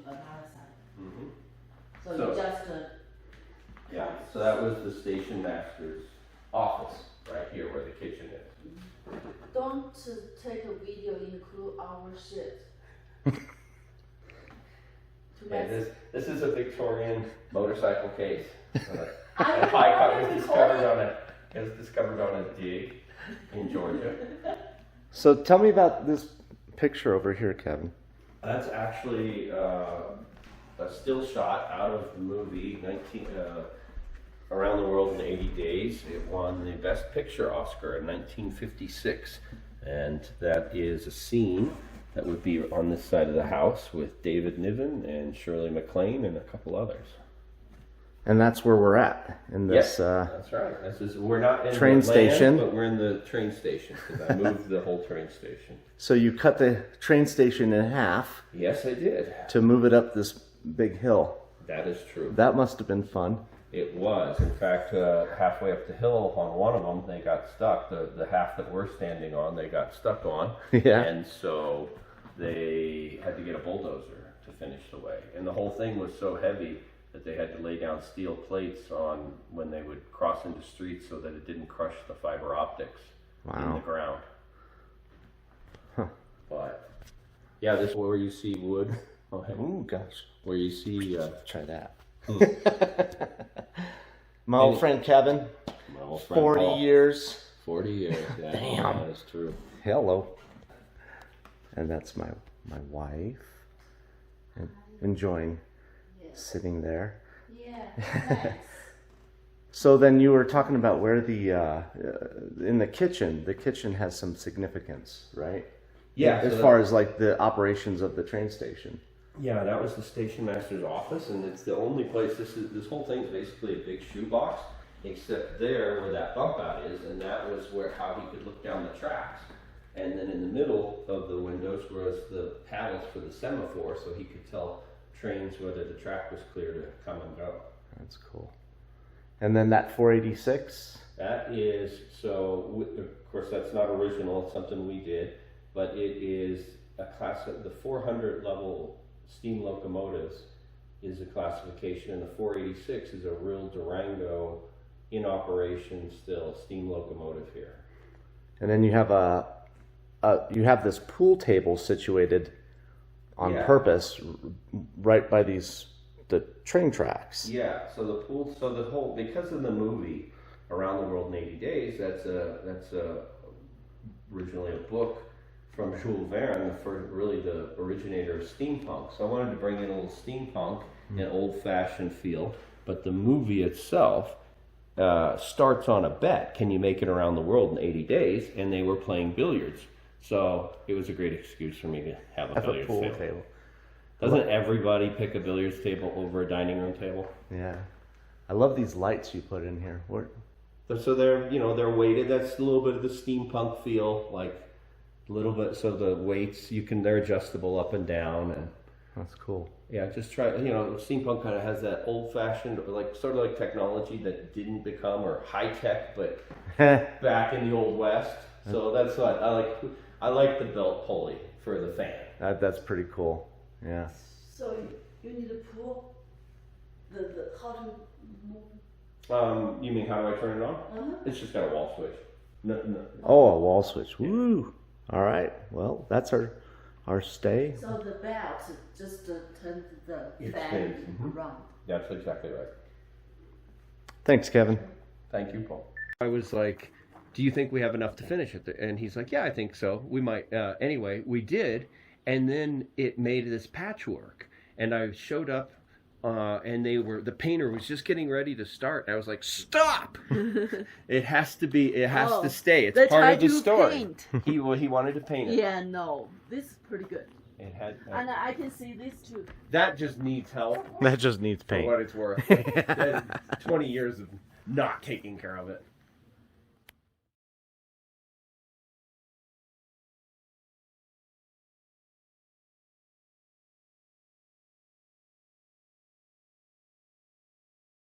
another side. Mm-hmm. So So- you just, Yeah, so that was the station master's office, right here where the kitchen is. don't take a video include our shit. Okay, this is a Victorian motorcycle case. I A high cut was recording. discovered on a dig in Georgia. So tell me about this picture over here, Kevin. That's actually a still shot out of the movie Around the World in 80 Days. It won the Best Picture Oscar in 1956, and that is a scene that would be on this side of the house with David Niven and Shirley MacLaine and a couple others. And that's where we're at in this. Yes, that's right. We're not in train the station, land, but we're in the train station because I moved the whole train station. So you cut the train station in half Yes, I did. to move it up this big hill. That is true. That must have been fun. It was. In fact, halfway up the hill on one of them, they got stuck. The half that we're standing on, they got stuck on. Yeah. And so they had to get a bulldozer to finish the way. And the whole thing was so heavy that they had to lay down steel plates on when they would cross into streets so that it didn't crush the fiber optics in the ground. Huh. But yeah, this is where you see wood. Oh, hey. Ooh, gosh. Where you see Try that. My old friend Kevin, my old friend 40 Paul. years. 40 years. Yeah, Damn. that is true. Hello. And that's my wife. And enjoying sitting there. Yeah, nice. So then you were talking about where in the kitchen has some significance, right? Yeah. As far as like the operations of the train station. Yeah, that was the station master's office, and it's the only place. This whole thing is basically a big shoebox, except there where that bump out is, and that was how he could look down the tracks. And then in the middle of the windows was the paddles for the semaphore, so he could tell trains whether the track was clear to come and go. That's cool. And then that 486. That is of course that's not original. It's something we did, but it is a class of the 400 level steam locomotives is a classification, and the 486 is a real Durango in operation still steam locomotive here. And then you have you have this pool table situated on purpose right by the train tracks. Yeah, so the pool, because of the movie Around the World in 80 Days, that's originally a book from Jules Verne, the originator of steampunk. So I wanted to bring in a little steampunk and old-fashioned feel, but the movie itself starts on a bet. Can you make it around the world in 80 days? And they were playing billiards. So it was a great excuse for me to have a billiards pool table. table. Doesn't everybody pick a billiards table over a dining room table? Yeah. I love these lights you put in here. So they're weighted. That's a little bit of the steampunk feel, like a little bit. So the weights they're adjustable up and down, and That's cool. yeah, just try. Steampunk kind of has that old-fashioned, sort of like technology that didn't become or high tech, but back in the old west. So that's what I like. I like the belt pulley for the fan. That's pretty cool. Yeah. So you need to pull the how to move. You mean how do I turn it on? Uh-huh. It's just got a wall switch. No. Oh, a wall switch. Woo. All right. Well, that's our stay. So the belt just turn the It fan spins. Mhm. around. That's exactly right. Thanks, Kevin. Thank you, Paul. I was like, do you think we have enough to finish it? And he's like, yeah, I think so. We might. Anyway, we did. And then it made this patchwork. And I showed up and the painter was just getting ready to start. And I was like, stop! It has to stay. It's part of the story. Paint. He wanted to paint it. Yeah, no, this is pretty good. It had, And I can see this too. that just needs help That just needs for paint. what it's worth. 20 years of not taking care of it.